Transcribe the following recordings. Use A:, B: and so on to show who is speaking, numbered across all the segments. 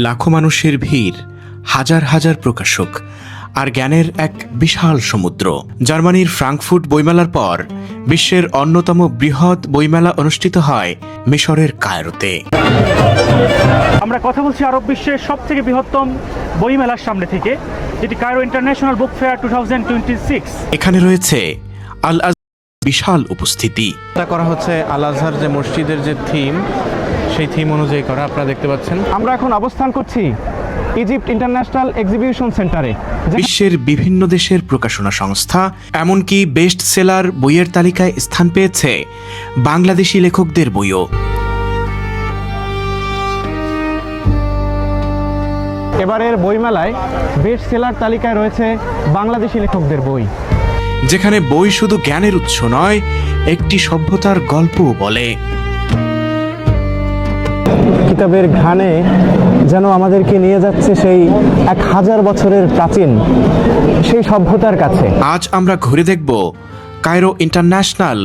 A: লাখো মানুষের ভিড়, হাজার হাজার প্রকাশক আর জ্ঞানের এক বিশাল সমুদ্র। জার্মানির ফ্রাঙ্কফুর্ট বইমেলার পর বিশ্বের অন্যতম বৃহৎ বইমেলা অনুষ্ঠিত হয় মিশরের কায়রোতে।
B: আমরা কথা বলছি আরব বিশ্বের সবথেকে বৃহত্তম বইমেলার সামনে থেকে, যেটি কায়রো ইন্টারন্যাশনাল বুক ফেয়ার 2026।
A: এখানে রয়েছে আল আজহার বিশাল উপস্থিতি।
C: এটা করা হচ্ছে আল আজহার যে মসজিদের যে থিম, সেই থিম অনুযায়ী করা, আপনারা দেখতে পাচ্ছেন।
D: আমরা এখন অবস্থান করছি ইজিপ্ট ইন্টারন্যাশনাল এক্সিবিশন সেন্টারে।
A: বিশ্বের বিভিন্ন দেশের প্রকাশনা সংস্থা, এমনকি বেস্ট সেলার বইয়ের তালিকায় স্থান পেয়েছে বাংলাদেশি লেখকদের বইও।
D: এবারের বইমেলায় বেস্ট সেলার তালিকায় রয়েছে বাংলাদেশি লেখকদের বই,
A: যেখানে বই শুধু জ্ঞানের উৎস নয়, একটি সভ্যতার গল্পও বলে।
D: কিতাবের ঘ্রাণে যেন আমাদেরকে নিয়ে যাচ্ছে সেই 1000 বছরের প্রাচীন সেই সভ্যতার কাছে।
A: আজ আমরা ঘুরে দেখব কায়রো ইন্টারন্যাশনাল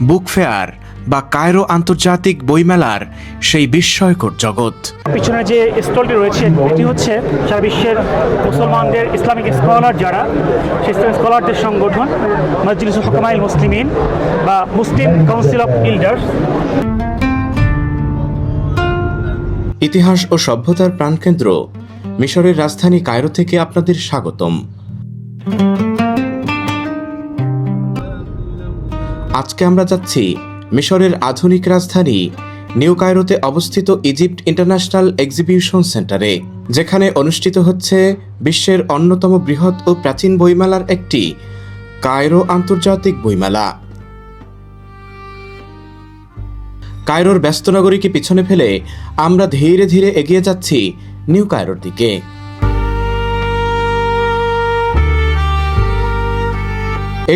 A: বুক ফেয়ার বা কায়রো আন্তর্জাতিক বইমেলার সেই বিস্ময়কর জগৎ।
B: পিছনে যে স্টলটি রয়েছে এটি হচ্ছে সারা বিশ্বের মুসলমানদের ইসলামিক স্কলার, যারা সেই স্কলারদের সংগঠন মজলিস হুকামাইল মুসলিমিন বা মুসলিম কাউন্সিল অফ এল্ডার্স।
A: ইতিহাস ও সভ্যতার প্রাণকেন্দ্র মিশরের রাজধানী কায়রো থেকে আপনাদের স্বাগতম। আজকে আমরা যাচ্ছি মিশরের আধুনিক রাজধানী নিউ কায়রোতে অবস্থিত ইজিপ্ট ইন্টারন্যাশনাল এক্সিবিশন সেন্টারে, যেখানে অনুষ্ঠিত হচ্ছে বিশ্বের অন্যতম বৃহৎ ও প্রাচীন বইমেলার একটি কায়রো আন্তর্জাতিক বইমেলা। কায়রোর ব্যস্ত নগরীকে পিছনে ফেলে আমরা ধীরে ধীরে এগিয়ে যাচ্ছি নিউ কায়রোর দিকে।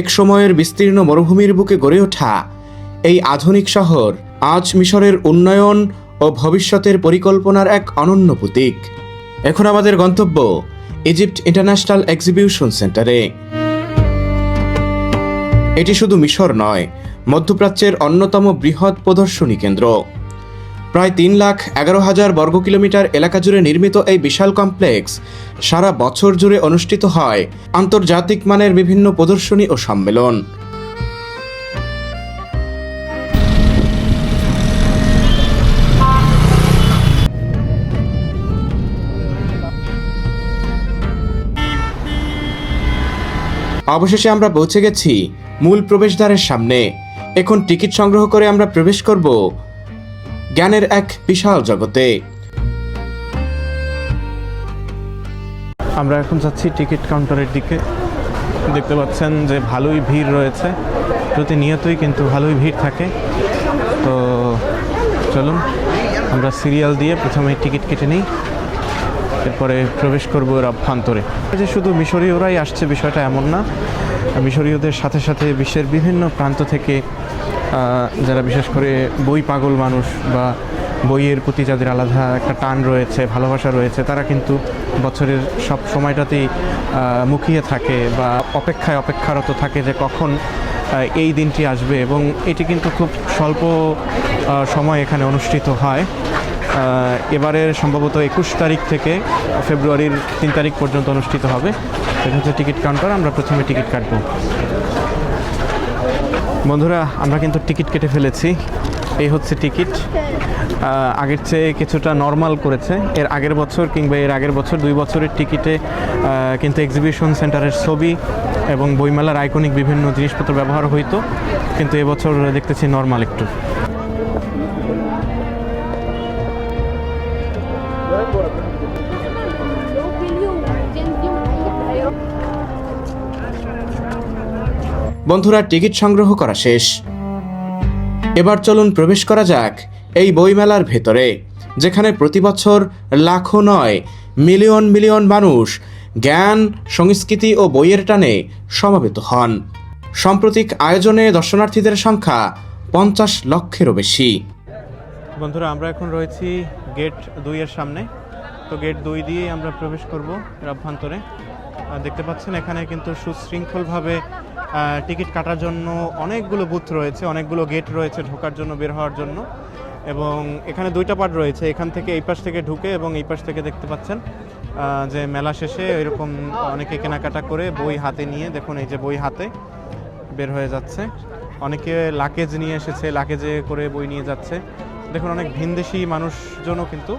A: এক সময়ের বিস্তীর্ণ মরুভূমির বুকে গড়ে ওঠা এই আধুনিক শহর আজ মিশরের উন্নয়ন ও ভবিষ্যতের পরিকল্পনার এক অনন্য প্রতীক। এখন আমাদের গন্তব্য ইজিপ্ট ইন্টারন্যাশনাল এক্সিবিশন সেন্টারে। এটি শুধু মিশর নয়, মধ্যপ্রাচ্যের অন্যতম বৃহৎ প্রদর্শনী কেন্দ্র। প্রায় 3,11,000 বর্গ কিলোমিটার এলাকা জুড়ে নির্মিত এই বিশাল কমপ্লেক্স সারা বছর জুড়ে অনুষ্ঠিত হয় আন্তর্জাতিক মানের বিভিন্ন প্রদর্শনী ও সম্মেলন। অবশেষে আমরা পৌঁছে গেছি মূল প্রবেশদ্বারের সামনে। এখন টিকিট সংগ্রহ করে আমরা প্রবেশ করব জ্ঞানের এক বিশাল জগতে।
C: আমরা এখন যাচ্ছি টিকিট কাউন্টারের দিকে। দেখতে পাচ্ছেন যে ভালোই ভিড় রয়েছে, প্রতিনিয়তই কিন্তু ভালোই ভিড় থাকে। তো চলুন আমরা সিরিয়াল দিয়ে প্রথমে টিকিট কেটে নিই, এরপরে প্রবেশ করবো এর অভ্যন্তরে। যে শুধু মিশরীয়রাই আসছে বিষয়টা এমন না, মিশরীয়দের সাথে সাথে বিশ্বের বিভিন্ন প্রান্ত থেকে যারা বিশেষ করে বই পাগল মানুষ বা বইয়ের প্রতি যাদের আলাদা একটা টান রয়েছে, ভালোবাসা রয়েছে, তারা কিন্তু বছরের সব সময়টাতেই মুখিয়ে থাকে বা অপেক্ষারত থাকে যে কখন এই দিনটি আসবে। এবং এটি কিন্তু খুব স্বল্প সময় এখানে অনুষ্ঠিত হয়। এবারের সম্ভবত 21 তারিখ থেকে ফেব্রুয়ারির 3 তারিখ পর্যন্ত অনুষ্ঠিত হবে। এটা হচ্ছে টিকিট কাউন্টার, আমরা প্রথমে টিকিট কাটবো। বন্ধুরা, আমরা কিন্তু টিকিট কেটে ফেলেছি। এই হচ্ছে টিকিট। আগের চেয়ে কিছুটা নর্মাল করেছে। এর আগের বছর কিংবা এর আগের বছর 2 বছরের টিকিটে কিন্তু এক্সিবিশন সেন্টারের ছবি এবং বইমেলার আইকনিক বিভিন্ন জিনিসপত্র ব্যবহার হইতো, কিন্তু এবছর দেখতেছি নর্মাল একটু।
A: বন্ধুরা, টিকিট সংগ্রহ করা শেষ। এবার চলুন প্রবেশ করা যাক এই বইমেলার ভেতরে, যেখানে প্রতি বছর লাখো নয় মিলিয়ন মিলিয়ন মানুষ জ্ঞান, সংস্কৃতি ও বইয়ের টানে সমবেত হন। সাম্প্রতিক আয়োজনে দর্শনার্থীদের সংখ্যা 50 লক্ষেরও বেশি।
C: বন্ধুরা, আমরা এখন রয়েছি গেট 2 এর সামনে। তো গেট 2 দিয়ে আমরা প্রবেশ করব এর অভ্যন্তরে। দেখতে পাচ্ছেন এখানে কিন্তু সুশৃঙ্খলভাবে টিকিট কাটার জন্য অনেকগুলো বুথ রয়েছে, অনেকগুলো গেট রয়েছে ঢোকার জন্য, বের হওয়ার জন্য। এবং এখানে দুইটা পার্ট রয়েছে, এখান থেকে এই পাশ থেকে ঢুকে এবং এই পাশ থেকে দেখতে পাচ্ছেন যে মেলা শেষে এরকম অনেকে কেনাকাটা করে বই হাতে নিয়ে, দেখুন এই যে বই হাতে বের হয়ে যাচ্ছে। অনেকে লাকেজ নিয়ে এসেছে, লাকেজে করে বই নিয়ে যাচ্ছে। দেখুন অনেক ভিনদেশি মানুষজনও কিন্তু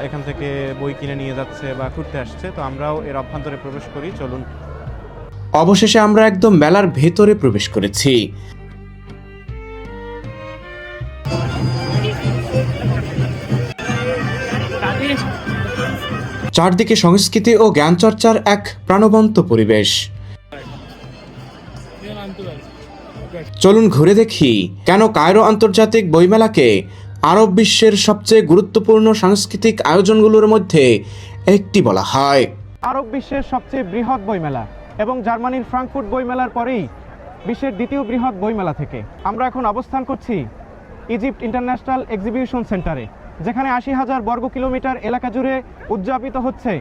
C: এখান থেকে বই কিনে নিয়ে যাচ্ছে বা ঘুরতে আসছে। তো আমরাও এর অভ্যন্তরে প্রবেশ করি, চলুন।
A: অবশেষে আমরা একদম মেলার ভেতরে প্রবেশ করেছি। চারদিকে সংস্কৃতি ও জ্ঞানচর্চার এক প্রাণবন্ত পরিবেশ। চলুন ঘুরে দেখি কেন কায়রো আন্তর্জাতিক বইমেলাকে আরব বিশ্বের সবচেয়ে গুরুত্বপূর্ণ সাংস্কৃতিক আয়োজনগুলোর মধ্যে একটি বলা হয়।
D: আরব বিশ্বের সবচেয়ে বৃহৎ বইমেলা এবং জার্মানির ফ্রাঙ্কফুর্ট বইমেলার পরেই বিশ্বের দ্বিতীয় বৃহৎ বইমেলা থেকে আমরা এখন অবস্থান করছি ইজিপ্ট ইন্টারন্যাশনাল এক্সিবিশন সেন্টারে, যেখানে ৮০,০০০ বর্গ কিলোমিটার এলাকা জুড়ে উদযাপিত হচ্ছে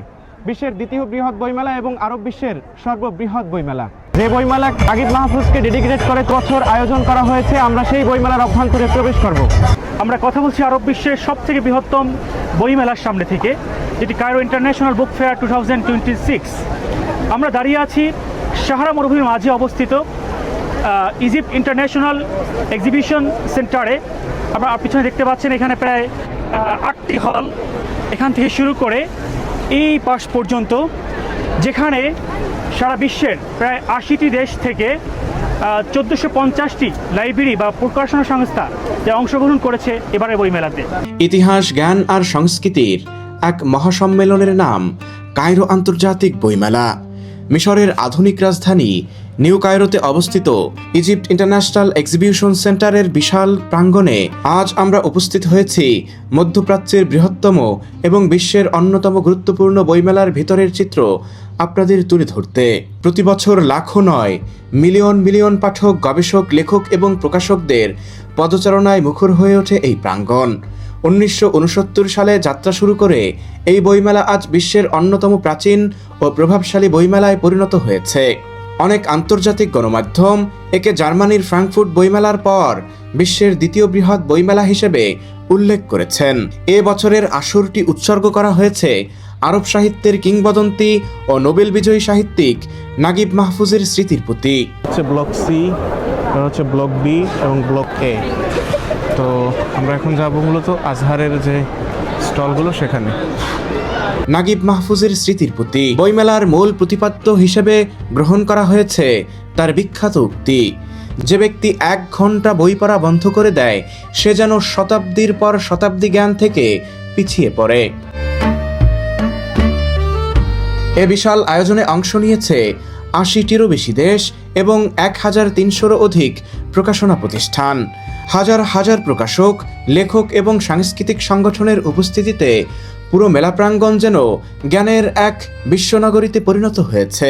D: বিশ্বের দ্বিতীয় বৃহৎ বইমেলা এবং আরব বিশ্বের সর্ববৃহৎ বইমেলা। যে বইমেলা নাগিব মাহফুজকে ডেডিকেটেড করে বছর আয়োজন করা হয়েছে, আমরা সেই বইমেলার অভ্যন্তরে প্রবেশ করব।
B: আমরা কথা বলছি আরব বিশ্বের সবথেকে বৃহত্তম বইমেলার সামনে থেকে, যেটি কায়রো ইন্টারন্যাশনাল বুক ফেয়ার 2026। আমরা দাঁড়িয়ে আছি সাহারা মরুভূমির মাঝে অবস্থিত ইজিপ্ট ইন্টারন্যাশনাল এক্সিবিশন সেন্টারে। আপনারা পিছনে দেখতে পাচ্ছেন এখানে প্রায় 8টি হল, এখান থেকে শুরু করে এই পাশ পর্যন্ত, যেখানে সারা বিশ্বের প্রায় 80টি দেশ থেকে 1450টি লাইব্রেরি বা প্রকাশনা সংস্থা যা অংশগ্রহণ করেছে এবারে বইমেলাতে।
A: ইতিহাস, জ্ঞান আর সংস্কৃতির এক মহাসম্মেলনের নাম কায়রো আন্তর্জাতিক বইমেলা। মিশরের আধুনিক রাজধানী নিউ কায়রোতে অবস্থিত ইজিপ্ট ইন্টারন্যাশনাল এক্সিবিশন সেন্টারের বিশাল প্রাঙ্গণে আজ আমরা উপস্থিত হয়েছি মধ্যপ্রাচ্যের বৃহত্তম এবং বিশ্বের অন্যতম গুরুত্বপূর্ণ বইমেলার ভিতরের চিত্র আপনাদের তুলে ধরতে। প্রতি বছর লাখো নয়, মিলিয়ন মিলিয়ন পাঠক, গবেষক, লেখক এবং প্রকাশকদের পদচারণায় মুখর হয়ে ওঠে এই প্রাঙ্গণ। 1969 সালে যাত্রা শুরু করে এই বইমেলা আজ বিশ্বের অন্যতম প্রাচীন ও প্রভাবশালী বইমেলায় পরিণত হয়েছে। অনেক আন্তর্জাতিক গণমাধ্যম একে জার্মানির ফ্রাঙ্কফুর্ট বইমেলার পর বিশ্বের দ্বিতীয় বৃহৎ বইমেলা হিসেবে উল্লেখ করেছেন। এ বছরের আসরটি উৎসর্গ করা হয়েছে আরব সাহিত্যের কিংবদন্তি ও নোবেল বিজয়ী সাহিত্যিক নাগিব মাহফুজের স্মৃতির প্রতি।
C: হচ্ছে ব্লক সি, হচ্ছে ব্লক বি এবং ব্লক এ। তো আমরা এখন যাব মূলত আজহারের যে স্টলগুলো সেখানে।
A: নাগিব মাহফুজের স্মৃতির প্রতি বইমেলার মূল প্রতিপাদ্য হিসেবে গ্রহণ করা হয়েছে তার বিখ্যাত উক্তি, যে ব্যক্তি 1 ঘন্টা বই পড়া বন্ধ করে দেয় সে যেন শতাব্দীর পর শতাব্দী জ্ঞান থেকে পিছিয়ে পড়ে। এ বিশাল আয়োজনে অংশ নিয়েছে 80টিরও বেশি দেশ এবং 1300-রও অধিক প্রকাশনা প্রতিষ্ঠান। হাজার হাজার প্রকাশক, লেখক এবং সাংস্কৃতিক সংগঠনের উপস্থিতিতে পুরো মেলা প্রাঙ্গণ যেন জ্ঞানের এক বিশ্বনগরীতে পরিণত হয়েছে।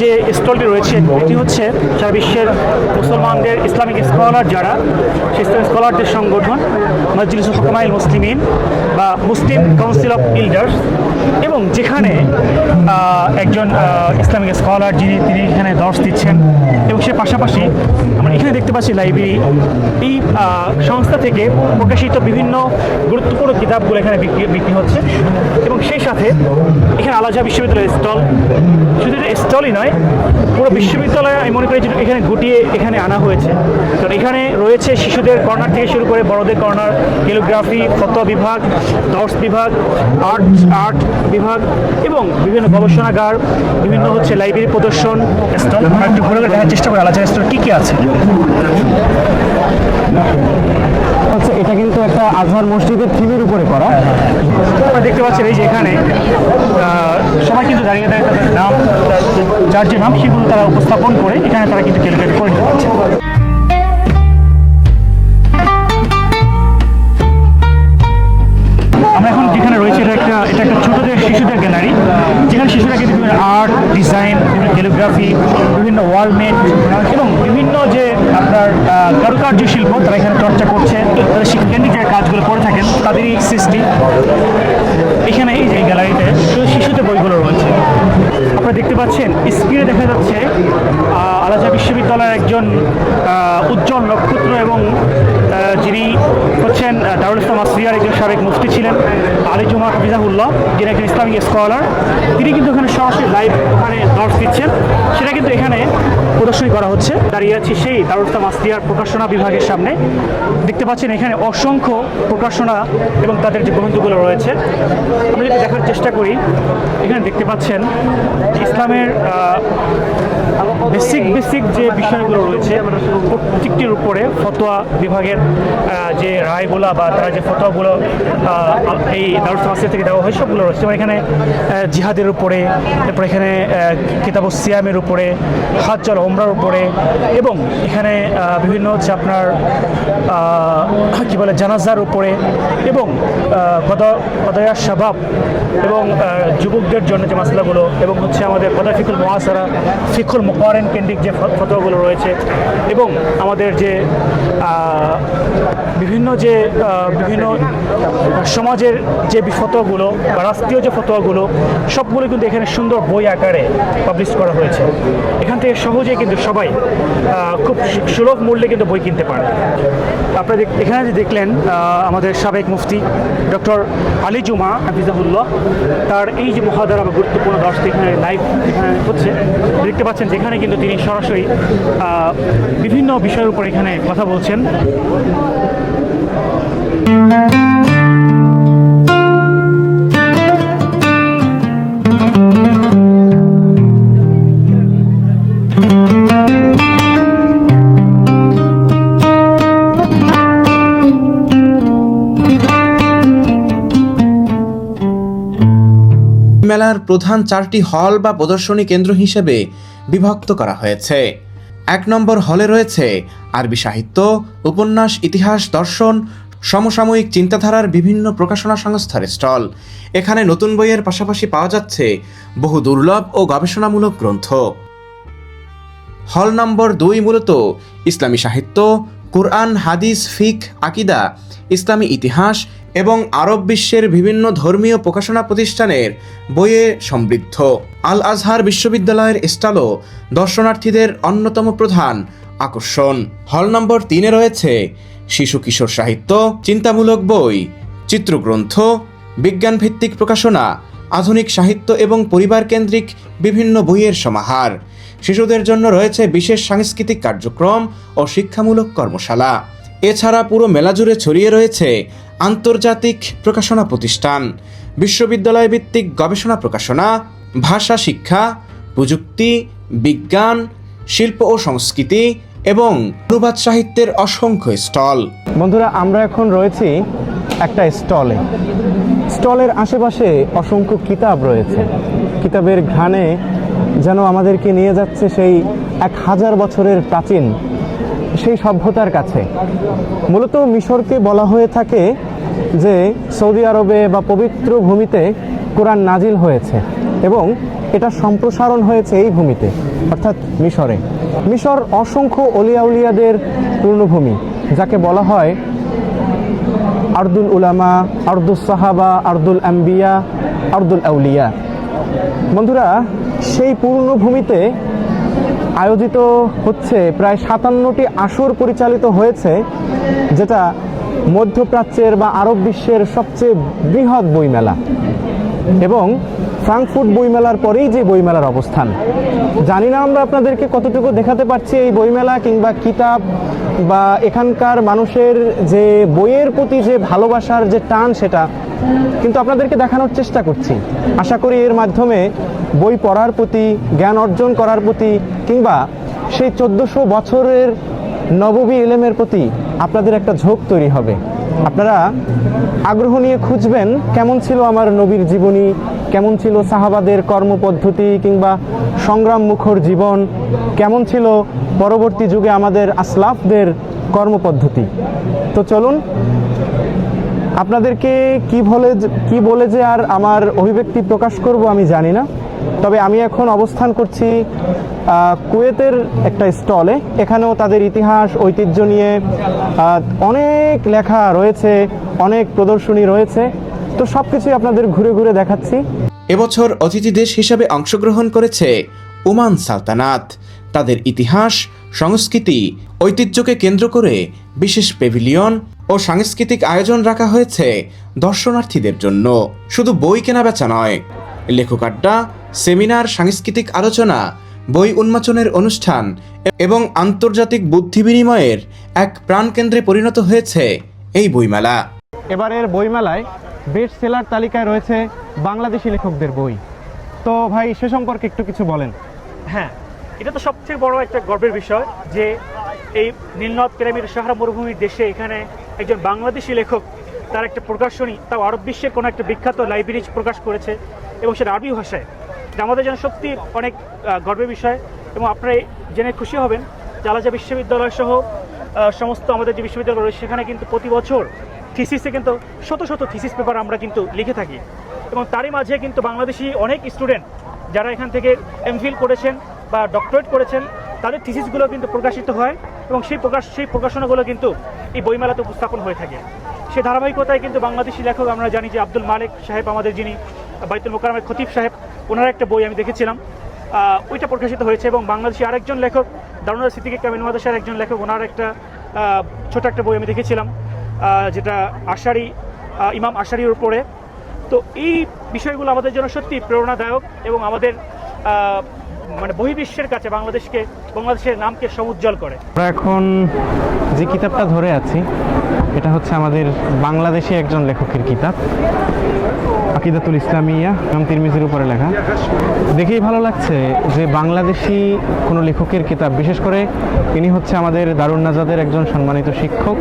B: যে স্টলটি রয়েছে এটি হচ্ছে সারা বিশ্বের মুসলমানদের ইসলামিক স্কলার যারা, সেই স্কলারদের সংগঠন মজলিসুল হুকামাইল মুসলিমিন বা মুসলিম কাউন্সিল অফ এল্ডার্স, এবং যেখানে একজন ইসলামিক স্কলার তিনি এখানে দর্শ দিচ্ছেন, এবং সে পাশাপাশি আমরা এখানে দেখতে পাচ্ছি লাইব্রেরি। এই সংস্থা থেকে প্রকাশিত বিভিন্ন গুরুত্বপূর্ণ কিতাবগুলো এখানে বিক্রি হচ্ছে, এবং সেই সাথে এখানে আল আজহার বিশ্ববিদ্যালয়ের স্টল, শুধু স্টলই নয়, পুরো বিশ্ববিদ্যালয় আমি মনে করি এখানে গুটিয়ে এখানে আনা হয়েছে। কারণ এখানে রয়েছে শিশুদের কর্নার থেকে শুরু করে বড়দের কর্নার, ক্যালিগ্রাফি, ফতোয়া বিভাগ, দর্স বিভাগ, আর্ট বিভাগ এবং বিভিন্ন গবেষণাগার, বিভিন্ন হচ্ছে লাইব্রেরি প্রদর্শন স্টল। আমরা একটু ঘুরে দেখার চেষ্টা করি আল আজহার স্টল কী কী আছে।
D: এটা কিন্তু একটা আজহার মসজিদের থিমের উপরে করা।
B: আপনারা দেখতে পাচ্ছেন এই যে এখানে সবাই কিন্তু দাঁড়িয়ে দাঁড়িয়ে তাদের নাম, যার যে নাম সেগুলো তারা উপস্থাপন করে এখানে তারা কিন্তু ক্যালকুলেট করে নিতে পারছে। আমরা এখন যেখানে রয়েছে এটা একটা ছোটদের শিশুদের গ্যালারি, যেখানে শিশুরা কিন্তু বিভিন্ন আর্ট, ডিজাইন, বিভিন্ন ক্যালিগ্রাফি, বিভিন্ন ওয়ালমেট এবং বিভিন্ন আপনার কারুকার্য শিল্প তারা এখানে চর্চা করছে, তারা শিক্ষাকেন্দ্রিক যে কাজগুলো করে থাকেন তাদেরই সৃষ্টি। এখানে এই যে গ্যালারিতে শুধু শিশুদের বইগুলো রয়েছে। আপনারা দেখতে পাচ্ছেন স্ক্রিনে দেখা যাচ্ছে আল আজহার বিশ্ববিদ্যালয়ের একজন উজ্জ্বল নক্ষত্র এবং যিনি হচ্ছেন দারুল ইসলাম আসরিয়ার একজন সাবেক মুফতি ছিলেন আলী জুমা হাফিজাহুল্লাহ, যিনি একজন ইসলামিক স্কলার। তিনি কিন্তু এখানে সরাসরি লাইভ ওখানে দর্শ দিচ্ছেন, সেটা কিন্তু এখানে প্রদর্শনী করা হচ্ছে। দাঁড়িয়ে আছি সেই দারুল ইসলাম আসরিয়ার প্রকাশনা বিভাগের সামনে। দেখতে পাচ্ছেন এখানে অসংখ্য প্রকাশনা এবং তাদের যে গ্রন্থগুলো রয়েছে। আমরা যদি দেখার চেষ্টা করি, এখানে দেখতে পাচ্ছেন ইসলামের বেসিক যে বিষয়গুলো রয়েছে প্রত্যেকটির উপরে ফতোয়া বিভাগের যে রায়গুলো বা তারা যে ফতোয়াগুলো এই দারুল ইসলাম আসরিয়া থেকে দেওয়া হয় সবগুলো রয়েছে। যেমন এখানে জিহাদের উপরে, তারপর এখানে কিতাবুস সিয়ামের উপরে, হজ আর ওমরার উপরে, এবং এখানে বিভিন্ন হচ্ছে আপনার কী বলে জানাজার উপরে, এবং কদায়া শাবাব এবং যুবকদের জন্য যে মাসলাগুলো, এবং হচ্ছে আমাদের কদা ফিকুল মুআসারা, ফিকুল মুকারেন কেন্দ্রিক যে ফতোয়াগুলো রয়েছে, এবং আমাদের যে বিভিন্ন সমাজের যে ফতোয়াগুলো বা রাষ্ট্রীয় যে ফতোয়াগুলো সবগুলো কিন্তু এখানে সুন্দর বই আকারে পাবলিশ করা হয়েছে। এখান থেকে সহজেই কিন্তু সবাই খুব সুলভ মূল্যে কিন্তু বই কিনতে পারে। আপনারা এখানে যে দেখলেন আমাদের সাবেক মুফতি ডক্টর আলী জুমা হাফিজাহুল্লাহ, তার এই যে মহাদারা বা গুরুত্বপূর্ণ দর্শক এখানে লাইভ এখানে হচ্ছে দেখতে পাচ্ছেন, যেখানে কিন্তু তিনি সরাসরি বিভিন্ন বিষয়ের উপর এখানে কথা বলছেন।
A: মেলার প্রধান 4টি হল বা প্রদর্শনী কেন্দ্র হিসেবে বিভক্ত করা হয়েছে। 1 নম্বর হলে রয়েছে আরবি সাহিত্য, উপন্যাস, ইতিহাস, দর্শন, সমসাময়িক চিন্তাধারার বিভিন্ন প্রকাশনা সংস্থার স্টল। এখানে নতুন বইয়ের পাশাপাশি পাওয়া যাচ্ছে বহু দুর্লভ ও গবেষণামূলক গ্রন্থ। হল নম্বর 2 মূলত ইসলামী সাহিত্য, কুরআন, হাদিস, ফিক, আকিদা, ইসলামী ইতিহাস এবং আরব বিশ্বের বিভিন্ন ধর্মীয় প্রকাশনা প্রতিষ্ঠানের বইয়ে সমৃদ্ধ। আল আজহার বিশ্ববিদ্যালয়ের স্টলও দর্শনার্থীদের অন্যতম প্রধান আকর্ষণ। হল নম্বর 3 রয়েছে শিশু কিশোর সাহিত্য, চিন্তামূলক বই, চিত্রগ্রন্থ, বিজ্ঞানভিত্তিক প্রকাশনা, আধুনিক সাহিত্য এবং পরিবার কেন্দ্রিক বিভিন্ন বইয়ের সমাহার। শিশুদের জন্য রয়েছে বিশেষ সাংস্কৃতিক কার্যক্রম ও শিক্ষামূলক কর্মশালা। এছাড়া পুরো মেলা জুড়ে ছড়িয়ে রয়েছে আন্তর্জাতিক প্রকাশনা প্রতিষ্ঠান, বিশ্ববিদ্যালয় ভিত্তিক গবেষণা প্রকাশনা, ভাষা শিক্ষা, প্রযুক্তি, বিজ্ঞান, শিল্প ও সংস্কৃতি এবং অনুবাদ সাহিত্যের অসংখ্য স্টল।
D: বন্ধুরা, আমরা এখন রয়েছি একটা স্টলের আশেপাশে অসংখ্য কিতাব রয়েছে। কিতাবের ঘ্রাণে যেন আমাদেরকে নিয়ে যাচ্ছে সেই 1000 বছরের প্রাচীন সেই সভ্যতার কাছে। মূলত মিশরকে বলা হয়ে থাকে যে সৌদি আরবে বা পবিত্র ভূমিতে কোরআন নাজিল হয়েছে এবং এটা সম্প্রসারণ হয়েছে এই ভূমিতে, অর্থাৎ মিশরে। মিশর অসংখ্য অলিয়া উলিয়াদের পূর্ণভূমি, যাকে বলা হয় আরদুল উলামা, আরদুল সাহাবা, আরদুল আম্বিয়া, আরদুল আউলিয়া। বন্ধুরা, সেই পূর্ণভূমিতে আয়োজিত হচ্ছে প্রায় 57টি আসর পরিচালিত হয়েছে, যেটা মধ্যপ্রাচ্যের বা আরব বিশ্বের সবচেয়ে বৃহৎ বইমেলা এবং ফ্রাঙ্কফুর্ট বইমেলার পরেই যে বইমেলার অবস্থান। জানি না আমরা আপনাদেরকে কতটুকু দেখাতে পারছি এই বইমেলা কিংবা কিতাব বা এখানকার মানুষের যে বইয়ের প্রতি যে ভালোবাসার যে টান, সেটা কিন্তু আপনাদেরকে দেখানোর চেষ্টা করছি। আশা করি এর মাধ্যমে বই পড়ার প্রতি, জ্ঞান অর্জন করার প্রতি কিংবা সেই 1400 বছরের নববী ইলমের প্রতি আপনাদের একটা ঝোঁক তৈরি হবে। আপনারা আগ্রহ নিয়ে খুঁজবেন কেমন ছিল আমার নবীর জীবনী, কেমন ছিল সাহাবাদের কর্মপদ্ধতি কিংবা সংগ্রাম মুখর জীবন, কেমন ছিল পরবর্তী যুগে আমাদের আসলাফদের কর্মপদ্ধতি। তো চলুন, আপনাদেরকে কি বলে যে আর আমার অভিব্যক্তি প্রকাশ করব আমি জানি না। তবে আমি এখন অবস্থান করছি কুয়েতের একটা স্টলে। এখানেও তাদের ইতিহাস ঐতিহ্য নিয়ে অনেক লেখা রয়েছে, অনেক প্রদর্শনী রয়েছে। তো সব কিছুই আপনাদের ঘুরে ঘুরে দেখাচ্ছি।
A: এবছর অতিথি দেশ হিসেবে অংশগ্রহণ করেছে ওমান সালতানাত। তাদের ইতিহাস, সংস্কৃতি, ঐতিহ্যকে কেন্দ্র করে বিশেষ প্যাভিলিয়ন ও সাংস্কৃতিক আয়োজন রাখা হয়েছে দর্শনার্থীদের জন্য। শুধু বই কেনা বেচা নয়, লেখক আড্ডা, সেমিনার, সাংস্কৃতিক আলোচনা, বই উন্মোচনের অনুষ্ঠান এবং আন্তর্জাতিক বুদ্ধি বিনিময়ের এক প্রাণকেন্দ্রে পরিণত হয়েছে এই বইমেলা।
D: এবারের বইমেলায় বেস্ট সেলার তালিকায় রয়েছে বাংলাদেশি লেখকদের বই। তো ভাই, সে সম্পর্কে একটু কিছু বলেন।
B: হ্যাঁ, এটা তো সবচেয়ে বড় একটা গর্বের বিষয় যে এই নীলনদ কেরামের সাহারা মরুভূমির দেশে এখানে একজন বাংলাদেশি লেখক তার একটা প্রকাশনী, তাও আরব বিশ্বের কোনো একটা বিখ্যাত লাইব্রেরি প্রকাশ করেছে এবং সেটা আরবি ভাষায়। এটা আমাদের জন্য সত্যি অনেক গর্বের বিষয়। এবং আপনারা জেনে খুশি হবেন যে আল আজহার বিশ্ববিদ্যালয় সহ সমস্ত আমাদের যে বিশ্ববিদ্যালয় রয়েছে সেখানে কিন্তু প্রতি বছর থিসিসে কিন্তু শত শত থিসিস পেপার আমরা কিন্তু লিখে থাকি। এবং তারই মাঝে কিন্তু বাংলাদেশি অনেক স্টুডেন্ট যারা এখান থেকে এমফিল করেছেন বা ডক্টরেট করেছেন, তাদের থিসিসগুলো কিন্তু প্রকাশিত হয় এবং সেই প্রকাশনাগুলো কিন্তু এই বইমেলাতে উপস্থাপন হয়ে থাকে। সেই ধারাবাহিকতায় কিন্তু বাংলাদেশি লেখক আমরা জানি যে আব্দুল মালিক সাহেব, আমাদের যিনি বাইতুল মোকাররমের খতিব সাহেব, ওনার একটা বই আমি দেখেছিলাম, ওইটা প্রকাশিত হয়েছে। এবং বাংলাদেশি আরেকজন লেখক দারুন সিদ্দিকী কামিল মাদ্রাসার একজন লেখক, ওনার একটা ছোট একটা বই আমি দেখেছিলাম, যেটা আশারি, ইমাম আশারির উপরে। তো এই বিষয়গুলো আমাদের জন্য সত্যি প্রেরণাদায়ক এবং আমাদের মানে বহির্বিশ্বের কাছে বাংলাদেশের নামকে সমুজ্জ্বল করে।
D: আমরা এখন যে কিতাবটা ধরে আছি এটা হচ্ছে আমাদের বাংলাদেশি একজন লেখকের কিতাব, আকিদাতুল ইসলামিয়া, ইমাম তিরমিজির উপরে লেখা। দেখেই ভালো লাগছে যে বাংলাদেশি কোনো লেখকের কিতাব, বিশেষ করে ইনি হচ্ছে আমাদের দারুন নাজাদের একজন সম্মানিত শিক্ষক।